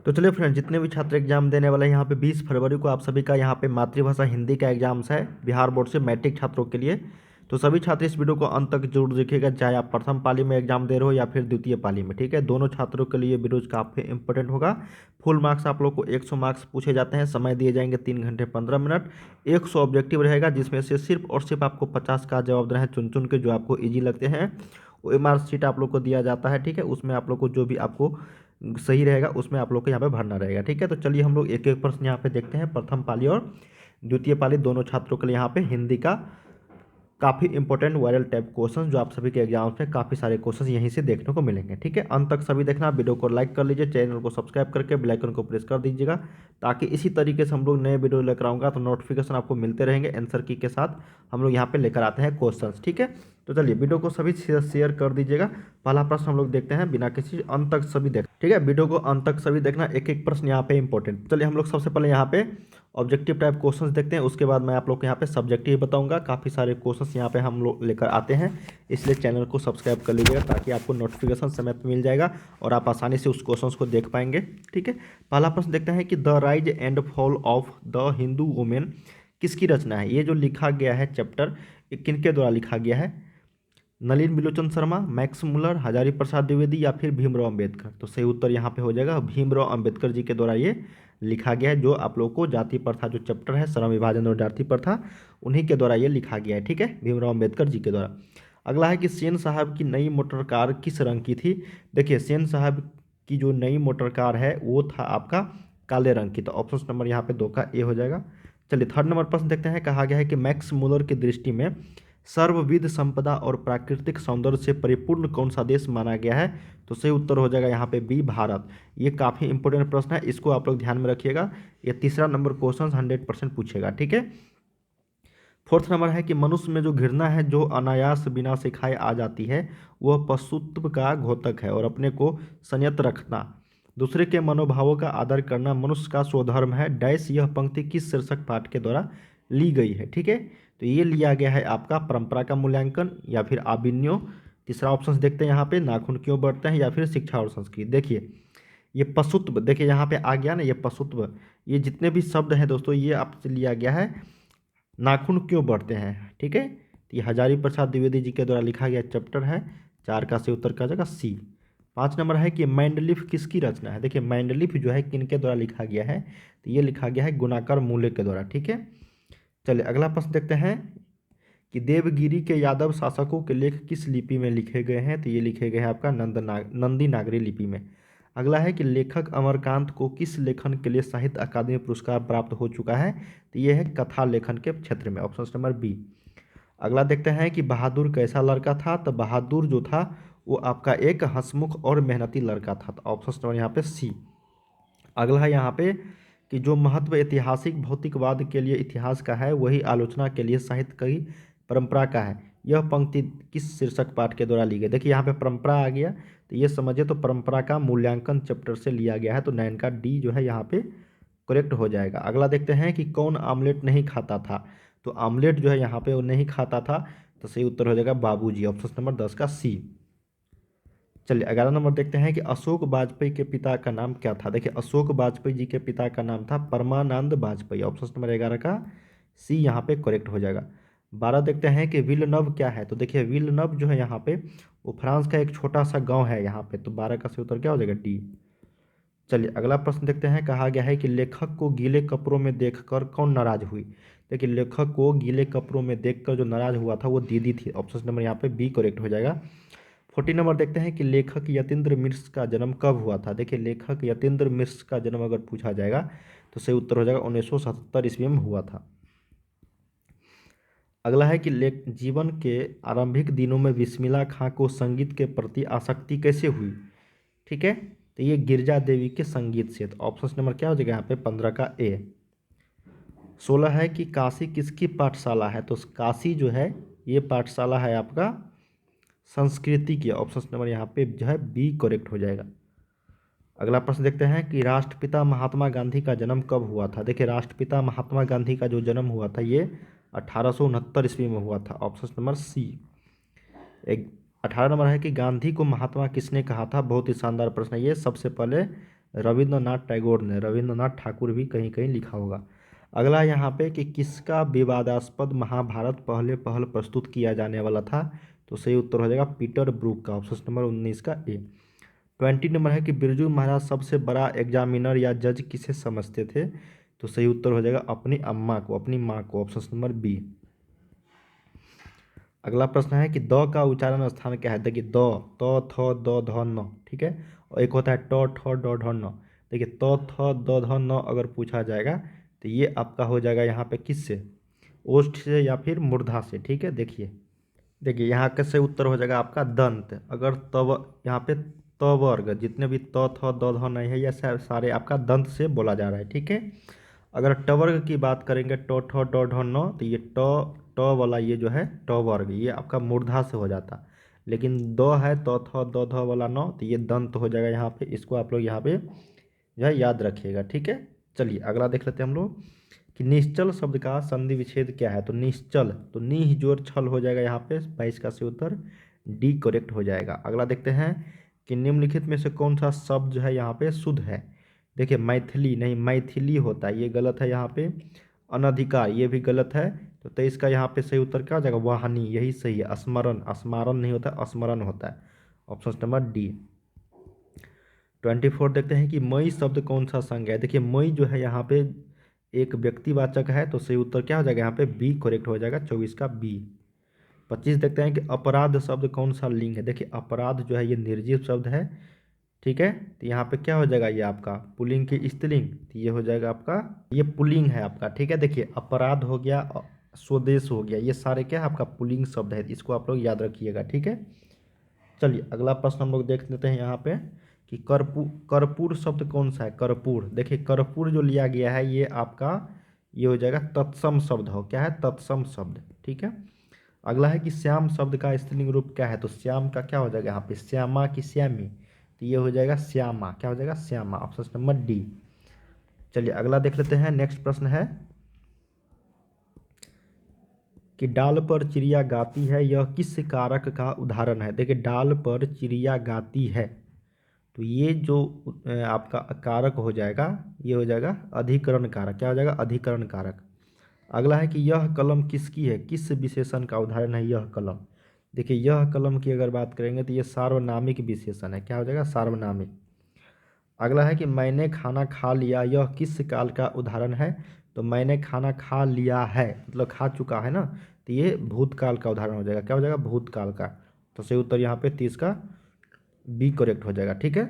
तो चलिए फ्रेंड, जितने भी छात्र एग्जाम देने वाले हैं यहाँ पे 20 फरवरी को आप सभी का यहाँ पे मातृभाषा हिंदी का एग्जाम्स है बिहार बोर्ड से मैट्रिक छात्रों के लिए। तो सभी छात्र इस वीडियो को अंत तक जरूर देखिएगा, चाहे आप प्रथम पाली में एग्जाम दे रहे हो या फिर द्वितीय पाली में। ठीक है, दोनों छात्रों के लिए वीडियो काफ़ी इंपॉर्टेंट होगा। फुल मार्क्स आप लोग को 100 मार्क्स पूछे जाते हैं, समय दिए जाएंगे 3 घंटे 15 मिनट। 100 ऑब्जेक्टिव रहेगा, जिसमें से सिर्फ और सिर्फ आपको 50 का जवाब देना है चुन चुन के, जो आपको ईजी लगते हैं। वो MR शीट आप लोग को दिया जाता है। ठीक है, उसमें आप लोग को जो भी आपको सही रहेगा उसमें आप लोग को यहाँ पे भरना रहेगा। ठीक है, तो चलिए हम लोग एक एक प्रश्न यहाँ पे देखते हैं। प्रथम पाली और द्वितीय पाली दोनों छात्रों के लिए यहाँ पे हिंदी का काफ़ी इंपॉर्टेंट वायरल टाइप क्वेश्चन, जो आप सभी के एग्जाम्स में काफ़ी सारे क्वेश्चन यहीं से देखने को मिलेंगे। ठीक है, अंत तक सभी देखना, वीडियो को लाइक कर लीजिए, चैनल को सब्सक्राइब करके बेल आइकन को प्रेस कर दीजिएगा, ताकि इसी तरीके से हम लोग नए वीडियो लेकर आऊँगा तो नोटिफिकेशन आपको मिलते रहेंगे। आंसर की के साथ हम लोग यहाँ पे लेकर आते हैं क्वेश्चन। ठीक है, तो चलिए वीडियो को सभी शेयर कर दीजिएगा। पहला प्रश्न हम लोग देखते हैं, बिना किसी अंत तक सभी देख। ठीक है, वीडियो को अंत तक सभी देखना, एक एक प्रश्न यहाँ पे इंपॉर्टेंट। चलिए हम लोग सबसे पहले यहाँ पे ऑब्जेक्टिव टाइप क्वेश्चंस देखते हैं, उसके बाद मैं आप लोग को यहाँ पे सब्जेक्टिव बताऊंगा। काफ़ी सारे क्वेश्चंस यहाँ पे हम लोग लेकर आते हैं, इसलिए चैनल को सब्सक्राइब कर लीजिएगा, ताकि आपको नोटिफिकेशन समय पर मिल जाएगा और आप आसानी से उस क्वेश्चंस को देख पाएंगे। ठीक है, पहला प्रश्न देखते हैं कि the rise and fall of the Hindu women किसकी रचना है। ये जो लिखा गया है चैप्टर, ये किनके द्वारा लिखा गया है? नलिन बिलोचन शर्मा, मैक्स मुलर, हजारी प्रसाद द्विवेदी या फिर भीमराव अंबेडकर। तो सही उत्तर यहाँ पे हो जाएगा भीमराव अंबेडकर जी के द्वारा ये लिखा गया है। जो आप लोग को जाति प्रथा जो चैप्टर है, श्रम विभाजन और जाति प्रथा, उन्हीं के द्वारा ये लिखा गया है। ठीक है, भीमराव अंबेडकर जी के द्वारा। अगला है कि सेन साहब की नई मोटर कार किस रंग की थी। देखिए, सेन साहब की जो नई मोटर कार है वो था आपका काले रंग की। तो ऑप्शन नंबर यहाँ पे 2 का ए हो जाएगा। चलिए थर्ड नंबर प्रश्न देखते हैं। कहा गया है कि मैक्स मुलर की दृष्टि में सर्वविध संपदा और प्राकृतिक सौंदर्य से परिपूर्ण कौन सा देश माना गया है। तो सही उत्तर हो जाएगा यहाँ पे बी, भारत। ये काफ़ी इंपॉर्टेंट प्रश्न है, इसको आप लोग ध्यान में रखिएगा। ये तीसरा नंबर क्वेश्चन 100% पूछेगा। ठीक है, फोर्थ नंबर है कि मनुष्य में जो घृणा है, जो अनायास बिना सिखाए आ जाती है, वह पशुत्व का घोतक है, और अपने को संयत रखना, दूसरे के मनोभावों का आदर करना मनुष्य का स्वधर्म है। डैश यह पंक्ति किस शीर्षक पाठ के द्वारा ली गई है। ठीक है, तो ये लिया गया है आपका परंपरा का मूल्यांकन या फिर आबिन्यो। तीसरा ऑप्शन देखते हैं यहाँ पे, नाखून क्यों बढ़ते हैं, या फिर शिक्षा और संस्कृति। देखिए ये पशुत्व, देखिए यहाँ पे आ गया ना, ये पशुत्व, ये जितने भी शब्द हैं दोस्तों, ये आपसे लिया गया है नाखून क्यों बढ़ते हैं। ठीक है, तो ये हजारी प्रसाद द्विवेदी जी के द्वारा लिखा गया चैप्टर है। 4 का से उत्तर का जाएगा सी। 5 नंबर है कि मैंडलिफ किसकी रचना है। देखिए मैंडलिफ जो है किनके द्वारा लिखा गया है, तो ये लिखा गया है गुणाकर मूले के द्वारा। ठीक है, चलिए अगला प्रश्न देखते हैं कि देवगिरी के यादव शासकों के लेख किस लिपि में लिखे गए हैं। तो ये लिखे गए हैं आपका नंदी नागरी लिपि में। अगला है कि लेखक अमरकांत को किस लेखन के लिए साहित्य अकादमी पुरस्कार प्राप्त हो चुका है। तो ये है कथा लेखन के क्षेत्र में, ऑप्शन नंबर बी। अगला देखते हैं कि बहादुर कैसा लड़का था। तो बहादुर जो था वो आपका एक हंसमुख और मेहनती लड़का था। तो ऑप्शन नंबर यहाँ पे सी। अगला है यहाँ पे कि जो महत्व ऐतिहासिक भौतिकवाद के लिए इतिहास का है, वही आलोचना के लिए साहित्य की परंपरा का है। यह पंक्ति किस शीर्षक पाठ के द्वारा ली गई। देखिए यहाँ पे परंपरा आ गया, तो ये समझिए तो परंपरा का मूल्यांकन चैप्टर से लिया गया है। तो 9 का डी जो है यहाँ पे करेक्ट हो जाएगा। अगला देखते हैं कि कौन आमलेट नहीं खाता था। तो आमलेट जो है यहाँ पे वो नहीं खाता था, तो सही उत्तर हो जाएगा बाबूजी, ऑप्शन नंबर 10 का सी। चलिए 11 नंबर देखते हैं कि अशोक वाजपेयी के पिता का नाम क्या था। देखिए अशोक वाजपेयी जी के पिता का नाम था परमानंद वाजपेयी, ऑप्शन नंबर 11 का सी यहाँ पे करेक्ट हो जाएगा। 12 देखते हैं कि विलनव क्या है। तो देखिए विलनव जो है यहाँ पे वो फ्रांस का एक छोटा सा गांव है यहाँ पे। तो 12 का सही उत्तर क्या हो जाएगा, डी। चलिए अगला प्रश्न देखते हैं। कहा गया है कि लेखक को गीले कपड़ों में देखकर कौन नाराज हुई। देखिए लेखक को गीले कपड़ों में देखकर जो नाराज हुआ था वो दीदी थी, ऑप्शन नंबर यहाँ पे बी करेक्ट हो जाएगा। 14 नंबर देखते हैं कि लेखक यतीन्द्र मिश्र का जन्म कब हुआ था। देखिए लेखक यतीन्द्र मिश्र का जन्म अगर पूछा जाएगा तो सही उत्तर हो जाएगा 1977 ईस्वी में हुआ था। अगला है कि लेख जीवन के आरंभिक दिनों में बिस्मिल्लाह खां को संगीत के प्रति आसक्ति कैसे हुई। ठीक है, तो ये गिरजा देवी के संगीत से। तो ऑप्शन नंबर क्या हो जाएगा यहाँ पे 15 का ए। 16 है कि काशी किसकी पाठशाला है। तो काशी जो है ये पाठशाला है आपका संस्कृति की, ऑप्शन नंबर यहाँ पे जो है बी करेक्ट हो जाएगा। अगला प्रश्न देखते हैं कि राष्ट्रपिता महात्मा गांधी का जन्म कब हुआ था। देखिए राष्ट्रपिता महात्मा गांधी का जो जन्म हुआ था ये 1869 ईस्वी में हुआ था, ऑप्शन नंबर सी। 18 नंबर है कि गांधी को महात्मा किसने कहा था। बहुत ही शानदार प्रश्न है ये। सबसे पहले रविंद्रनाथ टैगोर ने, रविंद्रनाथ ठाकुर भी कहीं कहीं लिखा होगा। अगला यहाँ पे कि किसका विवादास्पद महाभारत पहले पहल प्रस्तुत किया जाने वाला था, तो सही उत्तर हो जाएगा पीटर ब्रूक का, ऑप्शन नंबर 19 का ए। 20 नंबर है कि बिरजू महाराज सबसे बड़ा एग्जामिनर या जज किसे समझते थे, तो सही उत्तर हो जाएगा अपनी अम्मा को, अपनी माँ को, ऑप्शन नंबर बी। अगला प्रश्न है कि द का उच्चारण स्थान क्या है। देखिए द, त थ द ध न, ठीक है, और एक होता है ट ठ ड ढ न। देखिए त थ द ध न अगर पूछा जाएगा तो ये आपका हो जाएगा यहाँ पे किससे, ओष्ठ से या फिर मूर्धा से, ठीक है। देखिए यहाँ का सही उत्तर हो जाएगा आपका दंत। अगर तव यहाँ पे त वर्ग जितने भी त थ द ध नहीं है, ये सारे आपका दंत से बोला जा रहा है, ठीक है। अगर ट वर्ग की बात करेंगे ट ठ ड ढ न, तो ये ट वाला ये जो है ट वर्ग ये आपका मूर्धा से हो जाता, लेकिन द है त थ द ध वाला न, तो ये दंत हो जाएगा यहाँ पे। इसको आप लोग यहाँ पे जो है याद रखिएगा, ठीक है। चलिए अगला देख लेते हैं हम लोग कि निश्चल शब्द का संधि विच्छेद क्या है। तो निश्चल, तो नी जोर छल हो जाएगा यहाँ पे, 22 का सही उत्तर डी करेक्ट हो जाएगा। अगला देखते हैं कि निम्नलिखित में से कौन सा शब्द जो है यहाँ पे शुद्ध है। देखिए मैथिली नहीं, मैथिली होता है, ये गलत है यहाँ पे। अनधिकार ये भी गलत है, तो 23 का यहाँ पे सही उत्तर क्या हो जाएगा, वाहनी, यही सही है। स्मरण, स्मारण नहीं होता, स्मरण होता है, ऑप्शन नंबर डी। 24 देखते हैं कि मई शब्द कौन सा संज्ञा है। देखिए मई जो है यहाँ पे एक व्यक्तिवाचक है, तो सही उत्तर क्या हो जाएगा यहाँ पे बी करेक्ट हो जाएगा, 24 का बी। 25 देखते हैं कि अपराध शब्द कौन सा लिंग है। देखिए अपराध जो है ये निर्जीव शब्द है, ठीक है, तो यहाँ पे क्या हो जाएगा ये आपका पुल्लिंग की स्त्रीलिंग, तो ये हो जाएगा आपका, ये पुल्लिंग है आपका, ठीक है। देखिए अपराध हो गया, स्वदेश हो गया, ये सारे क्या है आपका पुल्लिंग शब्द है, इसको आप लोग याद रखिएगा, ठीक है। चलिए अगला प्रश्न हम लोग देख लेते हैं यहाँ पे कि कर्पूर शब्द कौन सा है। कर्पूर, देखिए कर्पूर जो लिया गया है ये आपका ये हो जाएगा तत्सम शब्द, हो क्या है तत्सम शब्द, ठीक है। अगला है कि श्याम शब्द का स्त्रीलिंग रूप क्या है। तो श्याम का क्या हो जाएगा यहाँ पे, श्यामा की श्यामी, तो ये हो जाएगा श्यामा, क्या हो जाएगा श्यामा, ऑप्शन नंबर डी। चलिए अगला देख लेते हैं। नेक्स्ट प्रश्न है कि डाल पर चिड़िया गाती है, यह किस कारक का उदाहरण है। देखिए डाल पर चिड़िया गाती है, तो ये जो आपका कारक हो जाएगा ये हो जाएगा अधिकरण कारक, क्या हो जाएगा अधिकरण कारक। अगला है कि यह कलम किसकी है, किस विशेषण का उदाहरण है यह कलम। देखिए यह कलम की अगर बात करेंगे तो ये सार्वनामिक विशेषण है, क्या हो जाएगा सार्वनामिक। अगला है कि मैंने खाना खा लिया, यह किस काल का उदाहरण है। तो मैंने खाना खा लिया है मतलब खा चुका है ना, तो ये भूतकाल का उदाहरण हो जाएगा, क्या हो जाएगा भूतकाल का। तो सही उत्तर यहाँ पे 30 का बी करेक्ट हो जाएगा, ठीक है।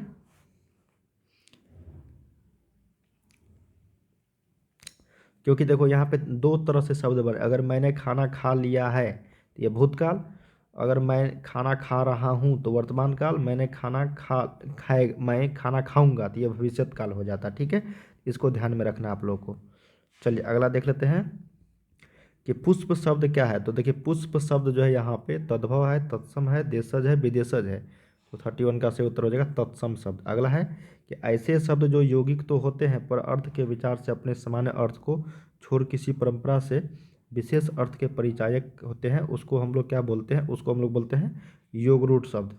क्योंकि देखो यहाँ पे दो तरह से शब्द बने, अगर मैंने खाना खा लिया है तो ये भूतकाल, अगर मैं खाना खा रहा हूँ तो वर्तमान काल, मैंने खाना खाए मैं खाना खाऊंगा तो ये भविष्यत काल हो जाता, ठीक है। इसको ध्यान में रखना आप लोगों को। चलिए अगला देख लेते हैं कि पुष्प शब्द क्या है। तो देखिए पुष्प शब्द जो है यहाँ पे तद्भव है, तत्सम है, देशज है, विदेशज है, तो 31 का सही उत्तर हो जाएगा तत्सम शब्द। अगला है कि ऐसे शब्द जो यौगिक तो होते हैं पर अर्थ के विचार से अपने सामान्य अर्थ को छोड़ किसी परंपरा से विशेष अर्थ के परिचायक होते हैं, उसको हम लोग क्या बोलते हैं, उसको हम लोग बोलते हैं योगरूट शब्द।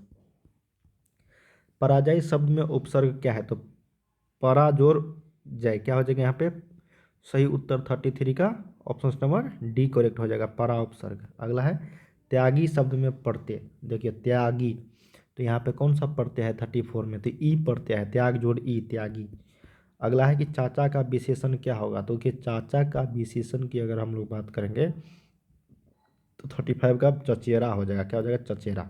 पराजय शब्द में उपसर्ग क्या है। तो पराजोर जय, क्या हो जाएगा यहाँ पे सही उत्तर 33 का ऑप्शन नंबर डी करेक्ट हो जाएगा, परा उपसर्ग। अगला है त्यागी शब्द में प्रत्यय। देखिए त्यागी, तो यहाँ पे कौन सा प्रत्यय है 34 में, तो ई प्रत्यय है, त्याग जोड़ ई त्यागी। अगला है कि चाचा का विशेषण क्या होगा। तो कि चाचा का विशेषण की अगर हम लोग बात करेंगे तो 35 का चचेरा हो जाएगा, क्या हो जाएगा चचेरा।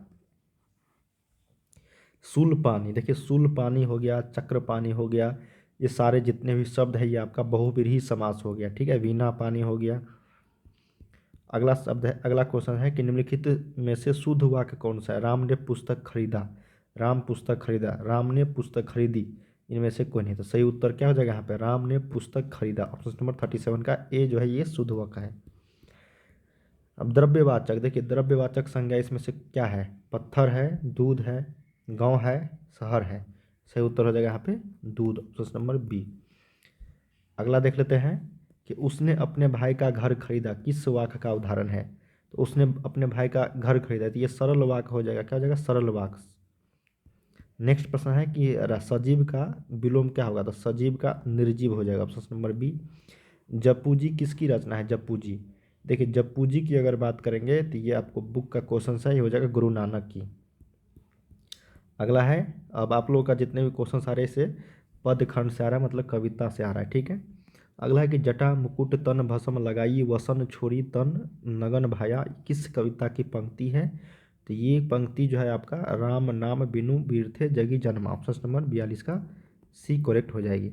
शूल पानी, देखिए शूल पानी हो गया, चक्र पानी हो गया, ये सारे जितने भी शब्द है ये आपका बहुव्रीहि समास हो गया, ठीक है। वीणा पानी हो गया। अगला शब्द है, अगला क्वेश्चन है कि निम्नलिखित में से शुद्ध वाक्य कौन सा है। राम ने पुस्तक खरीदा, राम पुस्तक खरीदा, राम ने पुस्तक खरीदी, इनमें से कोई नहीं। तो सही उत्तर क्या हो जाएगा यहाँ पे राम ने पुस्तक खरीदा, ऑप्शन नंबर 37 का ए जो है ये शुद्ध वाक्य है। अब द्रव्यवाचक, देखिए द्रव्यवाचक संज्ञा इसमें से क्या है, पत्थर है, दूध है, गांव है, शहर है, सही उत्तर हो जाएगा यहाँ पे दूध, ऑप्शन नंबर बी। अगला देख लेते हैं कि उसने अपने भाई का घर खरीदा, किस वाक्य का उदाहरण है। तो उसने अपने भाई का घर खरीदा, तो ये सरल वाक्य हो जाएगा, क्या हो जाएगा सरल वाक्य। नेक्स्ट प्रश्न है कि सजीव का विलोम क्या होगा, तो सजीव का निर्जीव हो जाएगा, ऑप्शन नंबर बी। जपूजी किसकी रचना है, जपूजी। देखिए जपूजी की अगर बात करेंगे तो ये आपको बुक का क्वेश्चन है, ये हो जाएगा गुरु नानक की। अगला है, अब आप लोगों का जितने भी क्वेश्चन आ रहे हैं इसे पद खंड से आ रहा है, मतलब कविता से आ रहा है, ठीक है। अगला है कि जटा मुकुट तन भस्म लगाई वसन छोड़ी तन नगन भाया, किस कविता की पंक्ति है, तो ये पंक्ति जो है आपका राम नाम बिनु बीरथे जगी जन्मा, ऑप्शन नंबर 42 का सी करेक्ट हो जाएगी।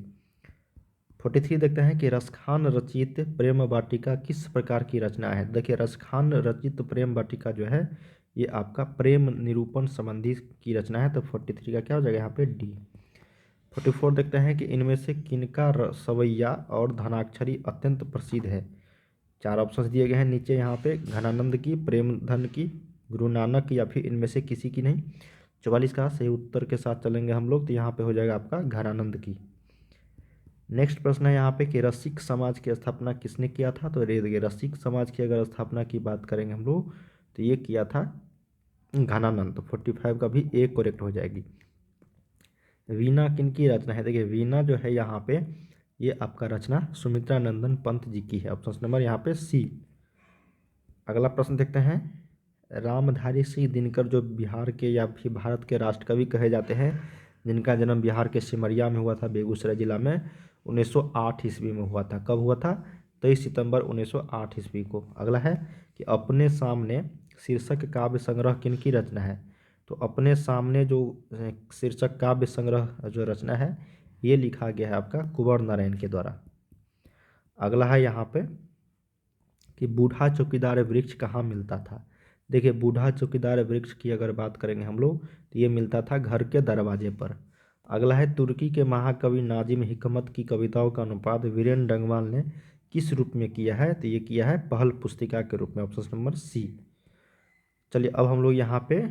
43 देखते हैं कि रसखान रचित प्रेम वाटिका किस प्रकार की रचना है। देखिए रसखान रचित प्रेम वाटिका जो है ये आपका प्रेम निरूपण संबंधी की रचना है, तो 43 का क्या हो जाएगा यहाँ पे डी। 44 देखते हैं कि इनमें से किनका सवैया और धनाक्षरी अत्यंत प्रसिद्ध है। 4 ऑप्शन दिए गए हैं नीचे यहाँ पे, घनानंद की, प्रेमधन की, गुरु नानक या फिर इनमें से किसी की नहीं। 44 का सही उत्तर के साथ चलेंगे हम लोग, तो यहाँ पे हो जाएगा आपका घनानंद की। नेक्स्ट प्रश्न है यहाँ पे कि रसिक समाज की स्थापना किसने किया था, तो रसिक समाज की अगर स्थापना की बात करेंगे हम लोग तो ये किया था घनानंद, तो 45 का भी ए करेक्ट हो जाएगी। वीणा किन की रचना है, देखिए वीणा जो है यहाँ पे ये आपका रचना सुमित्रा नंदन पंत जी की है, ऑप्शन नंबर यहाँ पे सी। अगला प्रश्न देखते हैं, रामधारी सिंह दिनकर जो बिहार के या फिर भारत के राष्ट्रकवि कहे जाते हैं, जिनका जन्म बिहार के सिमरिया में हुआ था, बेगूसराय जिला में 1908 ईस्वी में हुआ था। कब हुआ था, 23 सितंबर 1908 ईस्वी को। अगला है कि अपने सामने शीर्षक काव्य संग्रह किन की रचना है, तो अपने सामने जो शीर्षक काव्य संग्रह जो रचना है ये लिखा गया है आपका कुंवर नारायण के द्वारा। अगला है यहाँ पे कि बूढ़ा चौकीदार वृक्ष कहाँ मिलता था। देखिए बूढ़ा चौकीदार वृक्ष की अगर बात करेंगे हम लोग तो ये मिलता था घर के दरवाजे पर। अगला है तुर्की के महाकवि नाजिम हिकमत की कविताओं का अनुवाद वीरेन डंगवाल ने किस रूप में किया है, तो ये किया है पहल पुस्तिका के रूप में, ऑप्शन नंबर सी। चलिए अब हम लोग यहाँ पे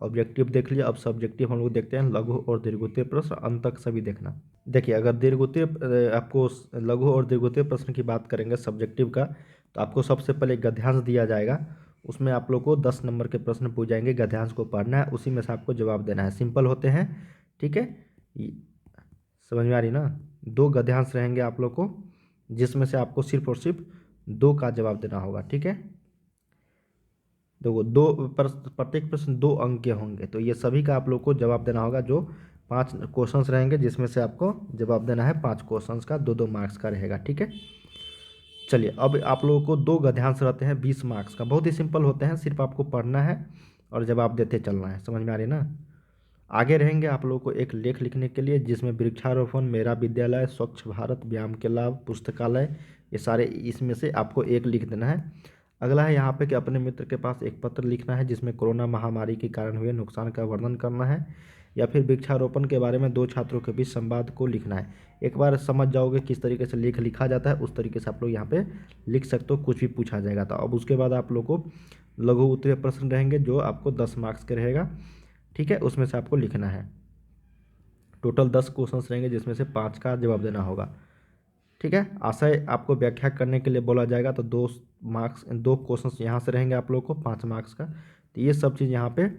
ऑब्जेक्टिव देख लिया, अब सब्जेक्टिव हम लोग देखते हैं लघु और दीर्घोत्तरीय प्रश्न, अंत तक सभी देखना। देखिए अगर दीर्घोत्तरीय आपको लघु और दीर्घोत्तरीय प्रश्न की बात करेंगे सब्जेक्टिव का, तो आपको सबसे पहले गद्यांश दिया जाएगा, उसमें आप लोग को 10 नंबर के प्रश्न पूछ जाएंगे, गद्यांश को पढ़ना है, उसी में से आपको जवाब देना है, सिंपल होते हैं, ठीक है। समझ में आ रही ना, 2 गद्यांश रहेंगे आप लोग को, जिसमें से आपको सिर्फ और सिर्फ 2 का जवाब देना होगा, ठीक है। देखो प्रत्येक प्रश्न 2 अंक के होंगे, तो ये सभी का आप लोग को जवाब देना होगा, जो 5 क्वेश्चंस रहेंगे जिसमें से आपको जवाब देना है 5 क्वेश्चंस का, 2-2 मार्क्स का रहेगा, ठीक है। चलिए अब आप लोगों को 2 गद्यांश रहते हैं 20 मार्क्स का, बहुत ही सिंपल होते हैं, सिर्फ आपको पढ़ना है और जवाब देते चलना है, समझ में आ रही ना। आगे रहेंगे आप लोगों को एक लेख लिखने के लिए, जिसमें वृक्षारोपण, मेरा विद्यालय, स्वच्छ भारत, व्यायाम के लाभ, पुस्तकालय, ये सारे इसमें से आपको एक लिख देना है। अगला है यहाँ पे कि अपने मित्र के पास एक पत्र लिखना है जिसमें कोरोना महामारी के कारण हुए नुकसान का वर्णन करना है, या फिर वृक्षारोपण के बारे में 2 छात्रों के बीच संवाद को लिखना है। एक बार समझ जाओगे किस तरीके से लेख लिखा जाता है, उस तरीके से आप लोग यहाँ पे लिख सकते हो, कुछ भी पूछा जाएगा। तो अब उसके बाद आप लोग को लघु उत्तरीय प्रश्न रहेंगे जो आपको 10 मार्क्स के रहेगा, ठीक है, उसमें से आपको लिखना है। टोटल 10 क्वेश्चन रहेंगे जिसमें से 5 का जवाब देना होगा, ठीक है। आशय आपको व्याख्या करने के लिए बोला जाएगा, तो 2 मार्क्स 2 क्वेश्चन यहाँ से रहेंगे आप लोग को 5 मार्क्स का। तो ये सब चीज़ यहाँ पे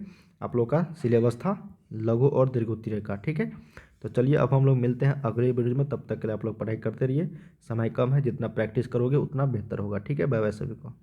आप लोग का सिलेबस था लघु और दीर्घोत्तरीय का, ठीक है। तो चलिए अब हम लोग मिलते हैं अगले वीडियो में, तब तक के लिए आप लोग पढ़ाई करते रहिए, समय कम है, जितना प्रैक्टिस करोगे उतना बेहतर होगा, ठीक है। बाय बाय सभी को।